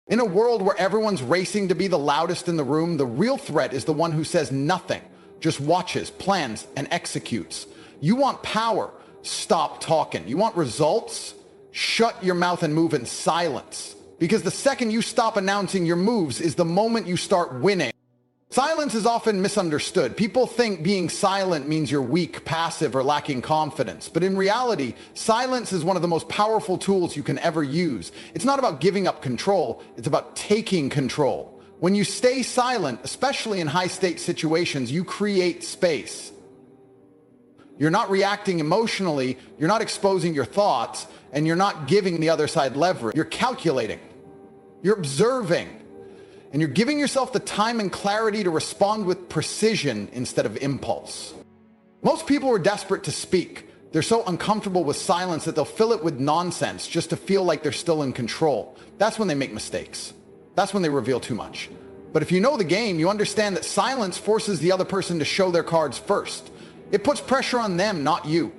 In a world where everyone's racing to be the loudest in the room, the real threat is the one who says nothing, just watches, plans, and executes. You want power? Stop talking. You want results? Shut your mouth and move in silence. Because the second you stop announcing your moves is the moment you start winning. Silence is often misunderstood. People think being silent means you're weak, passive, or lacking confidence. But in reality, silence is one of the most powerful tools you can ever use. It's not about giving up control, it's about taking control. When you stay silent, especially in high-stakes situations, you create space. You're not reacting emotionally, you're not exposing your thoughts, and you're not giving the other side leverage. You're calculating. You're observing. And you're giving yourself the time and clarity to respond with precision instead of impulse. Most people are desperate to speak. They're so uncomfortable with silence that they'll fill it with nonsense just to feel like they're still in control. That's when they make mistakes. That's when they reveal too much. But if you know the game, you understand that silence forces the other person to show their cards first. It puts pressure on them, not you.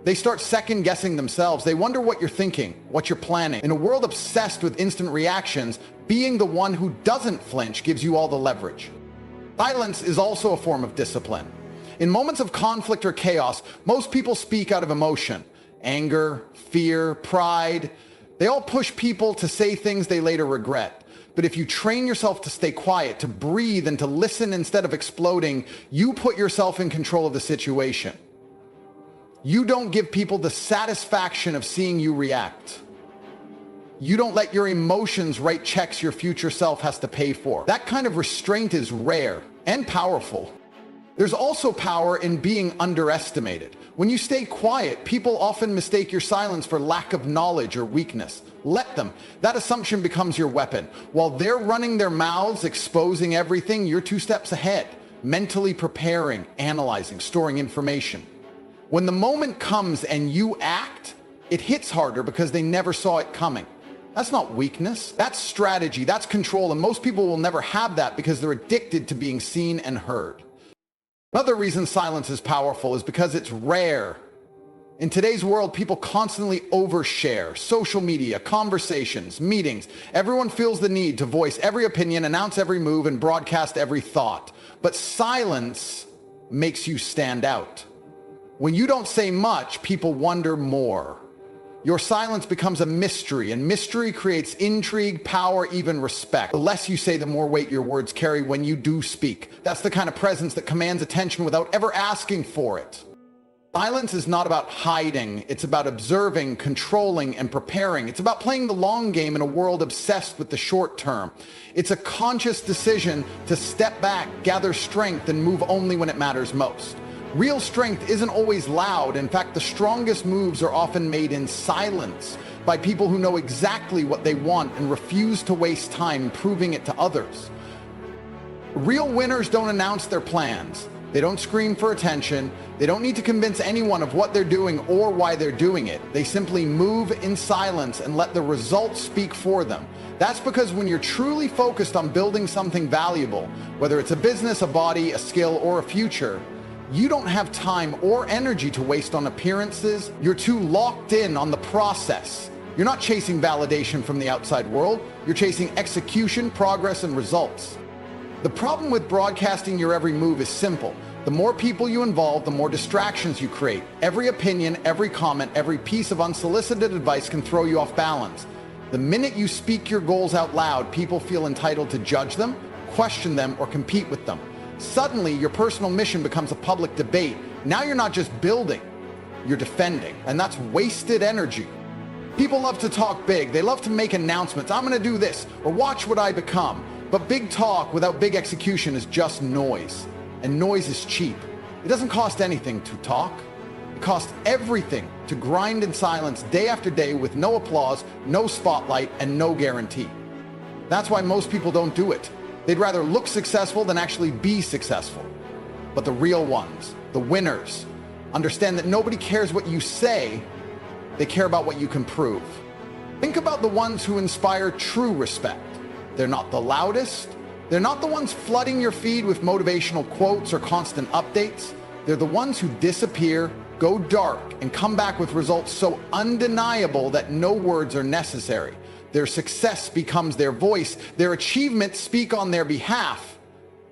They start second-guessing themselves. They wonder what you're thinking, what you're planning. In a world obsessed with instant reactions, being the one who doesn't flinch gives you all the leverage. Silence is also a form of discipline. In moments of conflict or chaos, most people speak out of emotion. Anger, fear, pride. They all push people to say things they later regret. But if you train yourself to stay quiet, to breathe, and to listen instead of exploding, you put yourself in control of the situation. You don't give people the satisfaction of seeing you react. You don't let your emotions write checks your future self has to pay for. That kind of restraint is rare and powerful. There's also power in being underestimated. When you stay quiet, people often mistake your silence for lack of knowledge or weakness. Let them. That assumption becomes your weapon. While they're running their mouths, exposing everything, you're 2 steps ahead, mentally preparing, analyzing, storing information. When the moment comes and you act, it hits harder because they never saw it coming. That's not weakness. That's strategy. That's control. And most people will never have that because they're addicted to being seen and heard. Another reason silence is powerful is because it's rare. In today's world, people constantly overshare. Social media, conversations, meetings. Everyone feels the need to voice every opinion, announce every move, and broadcast every thought. But silence makes you stand out. When you don't say much, people wonder more. Your silence becomes a mystery, and mystery creates intrigue, power, even respect. The less you say, the more weight your words carry when you do speak. That's the kind of presence that commands attention without ever asking for it. Silence is not about hiding. It's about observing, controlling, and preparing. It's about playing the long game in a world obsessed with the short term. It's a conscious decision to step back, gather strength, and move only when it matters most. Real strength isn't always loud. In fact, the strongest moves are often made in silence by people who know exactly what they want and refuse to waste time proving it to others. Real winners don't announce their plans. They don't scream for attention. They don't need to convince anyone of what they're doing or why they're doing it. They simply move in silence and let the results speak for them. That's because when you're truly focused on building something valuable, whether it's a business, a body, a skill, or a future, you don't have time or energy to waste on appearances. You're too locked in on the process. You're not chasing validation from the outside world. You're chasing execution, progress, and results. The problem with broadcasting your every move is simple. The more people you involve, the more distractions you create. Every opinion, every comment, every piece of unsolicited advice can throw you off balance. The minute you speak your goals out loud, people feel entitled to judge them, question them, or compete with them. Suddenly, your personal mission becomes a public debate. Now you're not just building, you're defending, and that's wasted energy. People love to talk big. They love to make announcements. I'm going to do this, or watch what I become. But big talk without big execution is just noise. And noise is cheap. It doesn't cost anything to talk. It costs everything to grind in silence day after day with no applause, no spotlight, and no guarantee. That's why most people don't do it. They'd rather look successful than actually be successful. But the real ones, the winners, understand that nobody cares what you say. They care about what you can prove. Think about the ones who inspire true respect. They're not the loudest. They're not the ones flooding your feed with motivational quotes or constant updates. They're the ones who disappear, go dark, and come back with results so undeniable that no words are necessary. Their success becomes their voice. Their achievements speak on their behalf.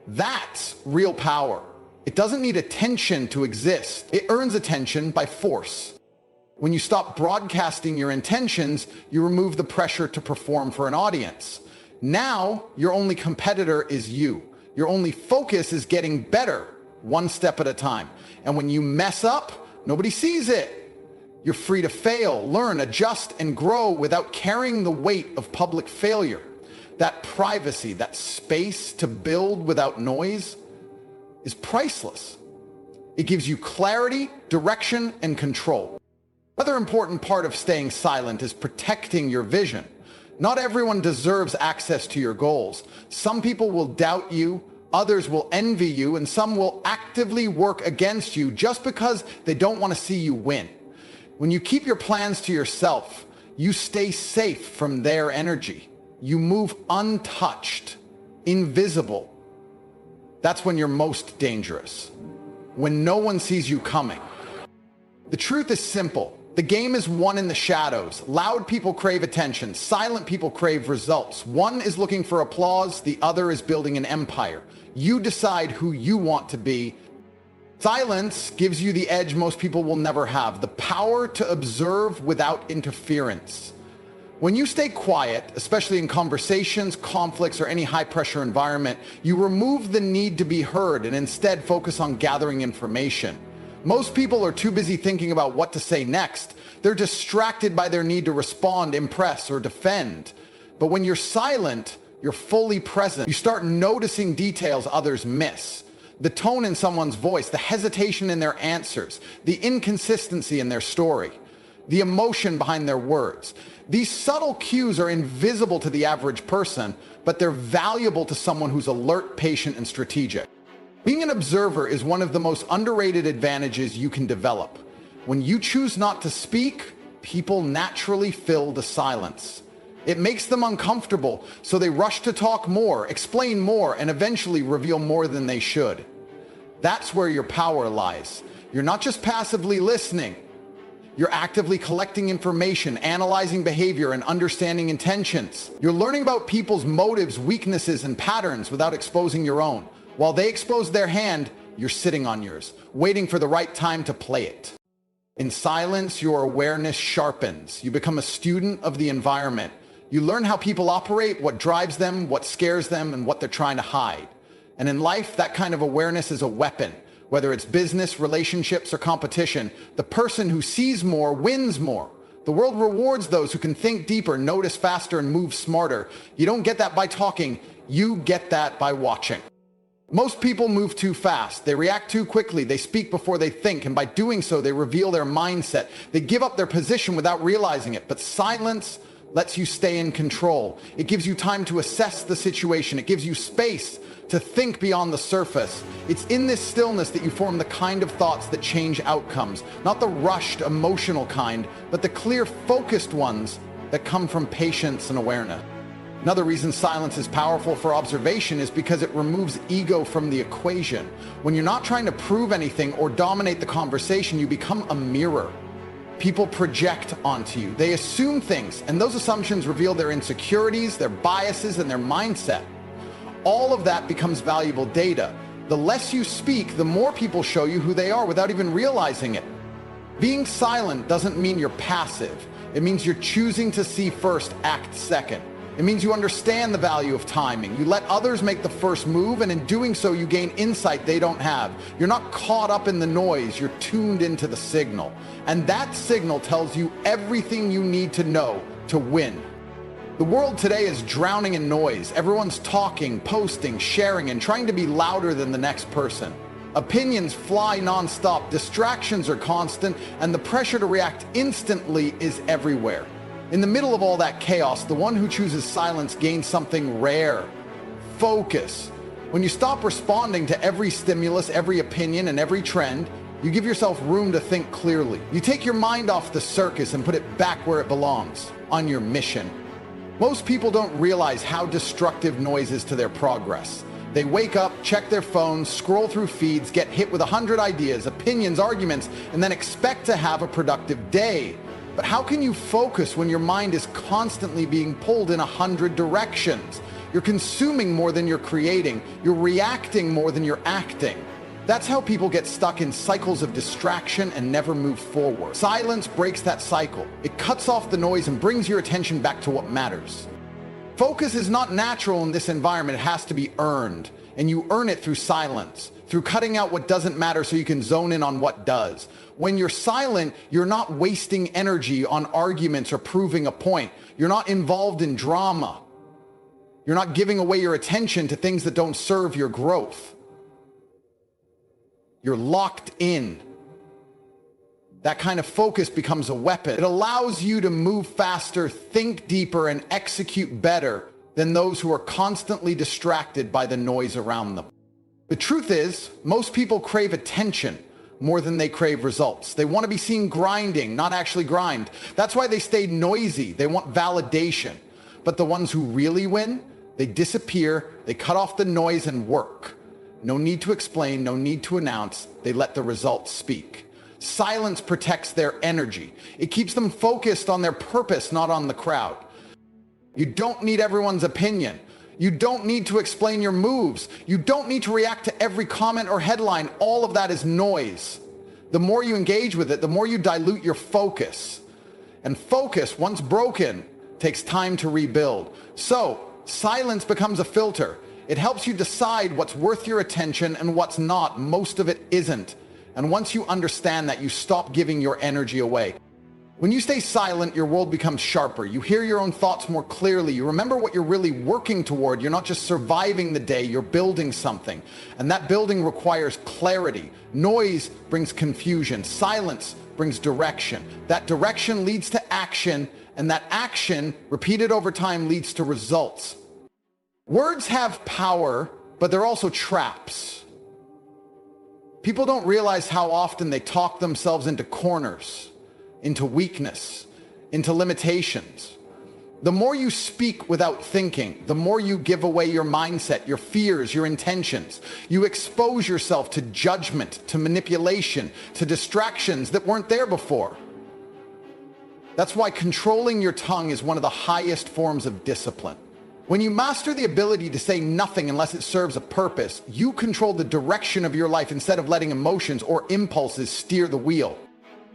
That's real power. It doesn't need attention to exist. It earns attention by force. When you stop broadcasting your intentions, you remove the pressure to perform for an audience. Now, your only competitor is you. Your only focus is getting better, one step at a time. And when you mess up, nobody sees it. You're free to fail, learn, adjust, and grow without carrying the weight of public failure. That privacy, that space to build without noise, is priceless. It gives you clarity, direction, and control. Another important part of staying silent is protecting your vision. Not everyone deserves access to your goals. Some people will doubt you, others will envy you, and some will actively work against you just because they don't want to see you win. When you keep your plans to yourself, you stay safe from their energy. You move untouched, invisible. That's when you're most dangerous, when no one sees you coming. The truth is simple. The game is won in the shadows. Loud people crave attention. Silent people crave results. One is looking for applause. The other is building an empire. You decide who you want to be. Silence gives you the edge most people will never have, the power to observe without interference. When you stay quiet, especially in conversations, conflicts, or any high-pressure environment, you remove the need to be heard and instead focus on gathering information. Most people are too busy thinking about what to say next. They're distracted by their need to respond, impress, or defend. But when you're silent, you're fully present. You start noticing details others miss. The tone in someone's voice, the hesitation in their answers, the inconsistency in their story, the emotion behind their words. These subtle cues are invisible to the average person, but they're valuable to someone who's alert, patient, and strategic. Being an observer is one of the most underrated advantages you can develop. When you choose not to speak, people naturally fill the silence. It makes them uncomfortable, so they rush to talk more, explain more, and eventually reveal more than they should. That's where your power lies. You're not just passively listening. You're actively collecting information, analyzing behavior, and understanding intentions. You're learning about people's motives, weaknesses, and patterns without exposing your own. While they expose their hand, you're sitting on yours, waiting for the right time to play it. In silence, your awareness sharpens. You become a student of the environment. You learn how people operate, what drives them, what scares them, and what they're trying to hide. And in life, that kind of awareness is a weapon. Whether it's business, relationships, or competition, the person who sees more wins more. The world rewards those who can think deeper, notice faster, and move smarter. You don't get that by talking. You get that by watching. Most people move too fast. They react too quickly. They speak before they think, and by doing so, they reveal their mindset. They give up their position without realizing it. But silence lets you stay in control. It gives you time to assess the situation. It gives you space to think beyond the surface. It's in this stillness that you form the kind of thoughts that change outcomes. Not the rushed, emotional kind, but the clear, focused ones that come from patience and awareness. Another reason silence is powerful for observation is because it removes ego from the equation. When you're not trying to prove anything or dominate the conversation, you become a mirror. People project onto you. They assume things, and those assumptions reveal their insecurities, their biases, and their mindset. All of that becomes valuable data. The less you speak, the more people show you who they are without even realizing it. Being silent doesn't mean you're passive. It means you're choosing to see first, act second. It means you understand the value of timing. You let others make the first move, and in doing so, you gain insight they don't have. You're not caught up in the noise. You're tuned into the signal. And that signal tells you everything you need to know to win. The world today is drowning in noise. Everyone's talking, posting, sharing, and trying to be louder than the next person. Opinions fly nonstop, distractions are constant, and the pressure to react instantly is everywhere. In the middle of all that chaos, the one who chooses silence gains something rare: focus. When you stop responding to every stimulus, every opinion, and every trend, you give yourself room to think clearly. You take your mind off the circus and put it back where it belongs, on your mission. Most people don't realize how destructive noise is to their progress. They wake up, check their phones, scroll through feeds, get hit with 100 ideas, opinions, arguments, and then expect to have a productive day. But how can you focus when your mind is constantly being pulled in 100 directions? You're consuming more than you're creating. You're reacting more than you're acting. That's how people get stuck in cycles of distraction and never move forward. Silence breaks that cycle. It cuts off the noise and brings your attention back to what matters. Focus is not natural in this environment. It has to be earned. And you earn it through silence, through cutting out what doesn't matter so you can zone in on what does. When you're silent, you're not wasting energy on arguments or proving a point. You're not involved in drama. You're not giving away your attention to things that don't serve your growth. You're locked in. That kind of focus becomes a weapon. It allows you to move faster, think deeper, and execute better than those who are constantly distracted by the noise around them. The truth is, most people crave attention more than they crave results. They want to be seen grinding, not actually grind. That's why they stay noisy. They want validation. But the ones who really win, they disappear, they cut off the noise and work. No need to explain, no need to announce. They let the results speak. Silence protects their energy. It keeps them focused on their purpose, not on the crowd. You don't need everyone's opinion. You don't need to explain your moves. You don't need to react to every comment or headline. All of that is noise. The more you engage with it, the more you dilute your focus. And focus, once broken, takes time to rebuild. So, silence becomes a filter. It helps you decide what's worth your attention and what's not. Most of it isn't. And once you understand that, you stop giving your energy away. When you stay silent, your world becomes sharper. You hear your own thoughts more clearly. You remember what you're really working toward. You're not just surviving the day, you're building something. And that building requires clarity. Noise brings confusion. Silence brings direction. That direction leads to action, and that action, repeated over time, leads to results. Words have power, but they're also traps. People don't realize how often they talk themselves into corners, into weakness, into limitations. The more you speak without thinking, the more you give away your mindset, your fears, your intentions. You expose yourself to judgment, to manipulation, to distractions that weren't there before. That's why controlling your tongue is one of the highest forms of discipline. When you master the ability to say nothing unless it serves a purpose, you control the direction of your life instead of letting emotions or impulses steer the wheel.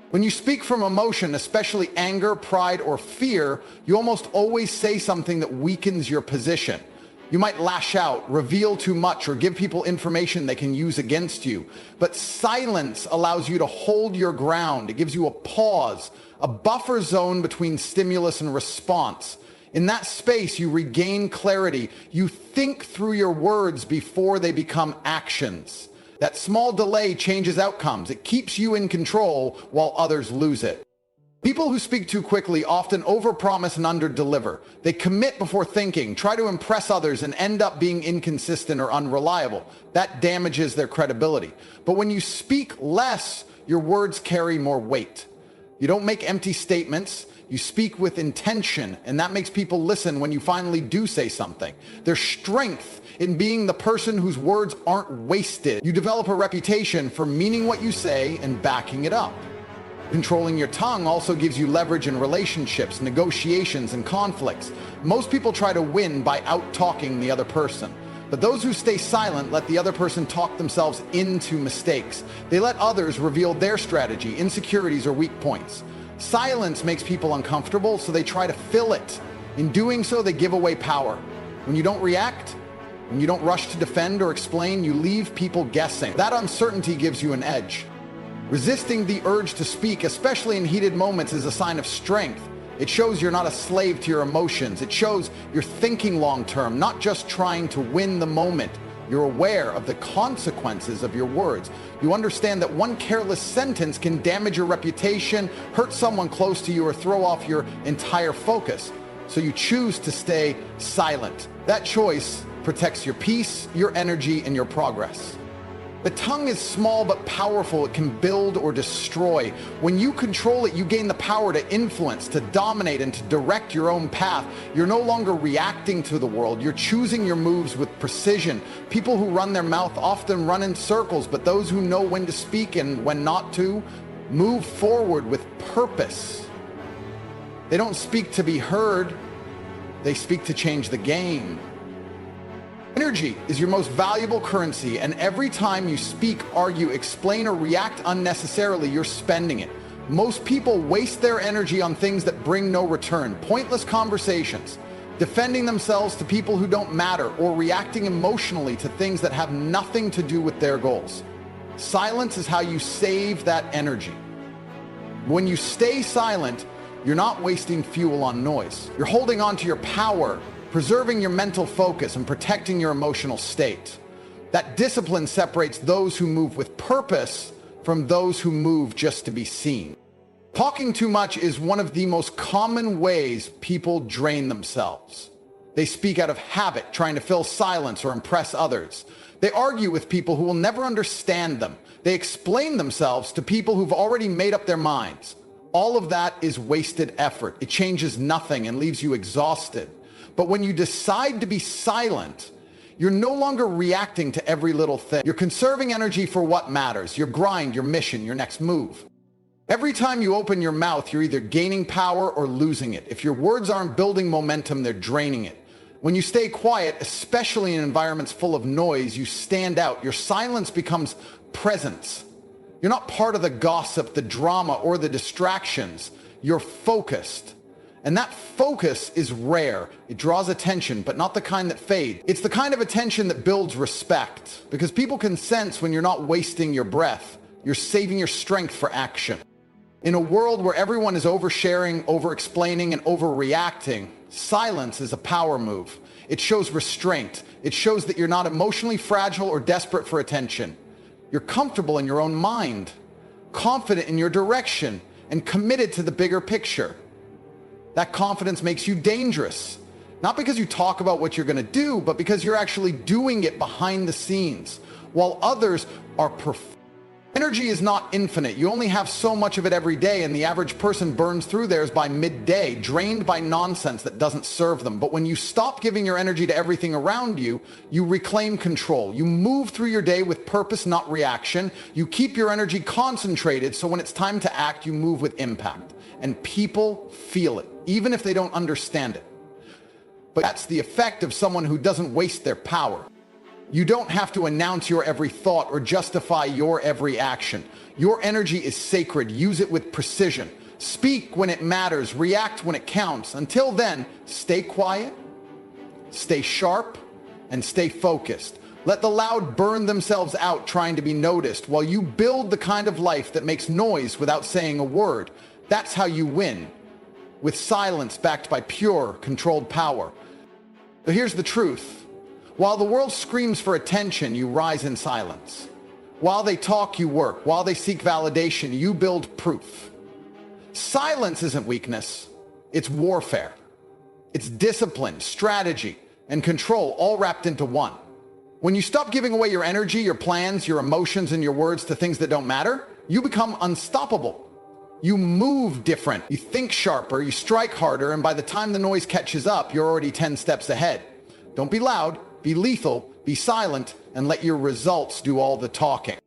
When you speak from emotion, especially anger, pride, or fear, you almost always say something that weakens your position. You might lash out, reveal too much, or give people information they can use against you. But silence allows you to hold your ground. It gives you a pause, a buffer zone between stimulus and response. In that space, you regain clarity. You think through your words before they become actions. That small delay changes outcomes. It keeps you in control while others lose it. People who speak too quickly often overpromise and underdeliver. They commit before thinking, try to impress others, and end up being inconsistent or unreliable. That damages their credibility. But when you speak less, your words carry more weight. You don't make empty statements. You speak with intention, and that makes people listen when you finally do say something. There's strength in being the person whose words aren't wasted. You develop a reputation for meaning what you say and backing it up. Controlling your tongue also gives you leverage in relationships, negotiations, and conflicts. Most people try to win by out-talking the other person. But those who stay silent let the other person talk themselves into mistakes. They let others reveal their strategy, insecurities, or weak points. Silence makes people uncomfortable, so they try to fill it. In doing so, they give away power. When you don't react, when you don't rush to defend or explain, you leave people guessing. That uncertainty gives you an edge. Resisting the urge to speak, especially in heated moments, is a sign of strength. It shows you're not a slave to your emotions. It shows you're thinking long-term, not just trying to win the moment. You're aware of the consequences of your words. You understand that one careless sentence can damage your reputation, hurt someone close to you, or throw off your entire focus. So you choose to stay silent. That choice protects your peace, your energy, and your progress. The tongue is small but powerful. It can build or destroy. When you control it, you gain the power to influence, to dominate, and to direct your own path. You're no longer reacting to the world. You're choosing your moves with precision. People who run their mouth often run in circles, but those who know when to speak and when not to move forward with purpose. They don't speak to be heard. They speak to change the game. Energy is your most valuable currency, and every time you speak, argue, explain, or react unnecessarily, you're spending it. Most people waste their energy on things that bring no return, pointless conversations, defending themselves to people who don't matter, or reacting emotionally to things that have nothing to do with their goals. Silence is how you save that energy. When you stay silent, you're not wasting fuel on noise. You're holding on to your power, preserving your mental focus, and protecting your emotional state. That discipline separates those who move with purpose from those who move just to be seen. Talking too much is one of the most common ways people drain themselves. They speak out of habit, trying to fill silence or impress others. They argue with people who will never understand them. They explain themselves to people who've already made up their minds. All of that is wasted effort. It changes nothing and leaves you exhausted. But when you decide to be silent, you're no longer reacting to every little thing. You're conserving energy for what matters, your grind, your mission, your next move. Every time you open your mouth, you're either gaining power or losing it. If your words aren't building momentum, they're draining it. When you stay quiet, especially in environments full of noise, you stand out. Your silence becomes presence. You're not part of the gossip, the drama, or the distractions. You're focused. And that focus is rare. It draws attention, but not the kind that fades. It's the kind of attention that builds respect, because people can sense when you're not wasting your breath. You're saving your strength for action. In a world where everyone is oversharing, over-explaining, and overreacting, silence is a power move. It shows restraint. It shows that you're not emotionally fragile or desperate for attention. You're comfortable in your own mind, confident in your direction, and committed to the bigger picture. That confidence makes you dangerous, not because you talk about what you're going to do, but because you're actually doing it behind the scenes, while others are performing. Energy is not infinite. You only have so much of it every day, and the average person burns through theirs by midday, drained by nonsense that doesn't serve them. But when you stop giving your energy to everything around you, you reclaim control. You move through your day with purpose, not reaction. You keep your energy concentrated, so when it's time to act, you move with impact. And people feel it, even if they don't understand it. But that's the effect of someone who doesn't waste their power. You don't have to announce your every thought or justify your every action. Your energy is sacred. Use it with precision. Speak when it matters. React when it counts. Until then, stay quiet, stay sharp, and stay focused. Let the loud burn themselves out trying to be noticed while you build the kind of life that makes noise without saying a word. That's how you win, with silence backed by pure, controlled power. But here's the truth. While the world screams for attention, you rise in silence. While they talk, you work. While they seek validation, you build proof. Silence isn't weakness. It's warfare. It's discipline, strategy, and control all wrapped into one. When you stop giving away your energy, your plans, your emotions, and your words to things that don't matter, you become unstoppable. You move different. You think sharper, you strike harder, and by the time the noise catches up, you're already 10 steps ahead. Don't be loud. Be lethal, be silent, and let your results do all the talking.